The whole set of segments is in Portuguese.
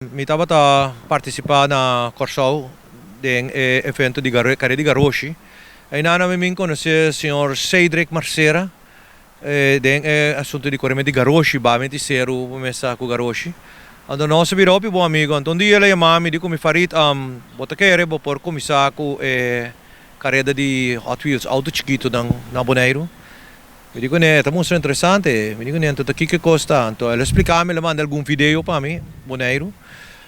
Mi estava a participar na Corsol de evento de Carré de Garoshi. E na me conhece o senhor Cedric Marcera, de assunto de correme de Garoshi, bamente seru começar com Garoshi. Então nós virou bom amigo. Então dia ele chamou-me de como farit bota querer por começar com carreira de Hot Wheels auto chiquito na Bonaire. Mi dico ne, è molto interessante, mi dico niente, che costa tanto. Ele explicava-me, ele manda algum vídeo para mim, Bonaire.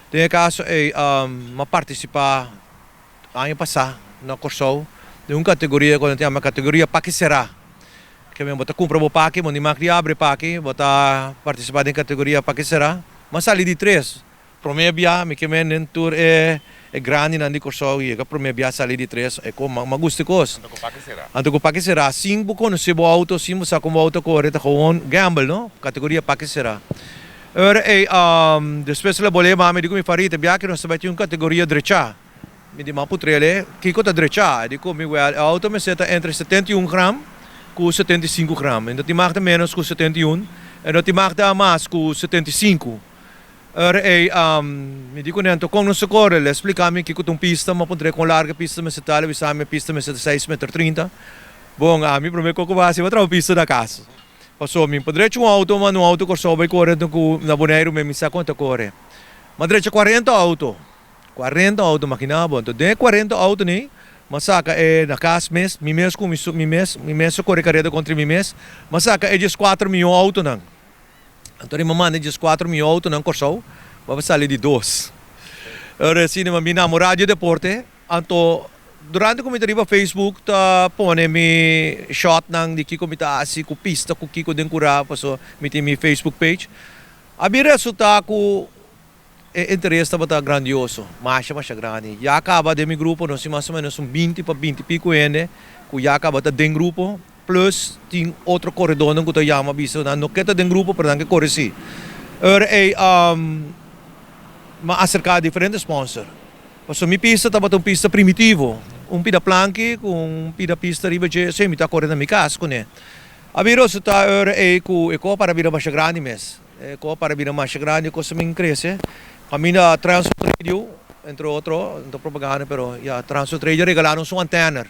Tem caso é uma participar ano passado na Corsol de uma categoria quando tem uma categoria paque será que me bota compra o paque, onde mais abre paque, bota participar da categoria paque será, mas ali de três, para mim bia, me que me nentur é grande na Corsol e que para mim bia sali de três é como uma gusto coisa. Anto com paque será, sim, bu conhece o auto, sim, bu sabe como o auto corre, tá com gamble, não? Categoria paque será. Ora depois ele boleh mami dico mi farite bianche non sapete un categoria dreccia. Mi di ma putrele che cosa dreccia? Dico mi well auto mi seta entre 71 gram com 75 gram. En dat die maakte menos com 71 en dat die maakte mais com 75. Ora mi dico niente con non so corre, le explicami che con pista ma potrei con larga pista mi setale vi sa mi pista mi seta 6,30 m. Bom, mi promete che quasi ma trovo pista da casa. Passou me poderia um auto, mas no auto corso vai correndo com na Bonaire me missa quanto corre. Mas direito 40 auto. 40 auto máquina bom. Então de 40 auto nem, mas saca na casa mês com mi mês corre carreira contra mi mês, mas saca é 4 mil auto não. Então ele manda 4 mil auto não corso, vai sair de 2. Ora sim, minha namorada de deporte, então durante como eu Facebook ta pone mi shot ng di kiko mitaasi ku pista ku kiko den kura paso miti mi Facebook page. Abi resulta ku interesse bata grandioso, masha grande. Ya acaba de mi grupo no si mais ou menos 20 para 20 pico ene ku ya acaba den grupo plus ting outro corredor ng kuta yama biso na no keta den grupo para que corre si. Ma acercar diferentes sponsor. Paso mi pista estava um pista primitivo, pida planque com pida pista riba je se mi ta correndo mi casco né. A viro se ta ku eko para vira mais grande mes. Eko para vira mais grande ko se min cresce. Camina Transfer Radio entre outro, então propaganda pero ya Transfer Radio regalaram sua antena.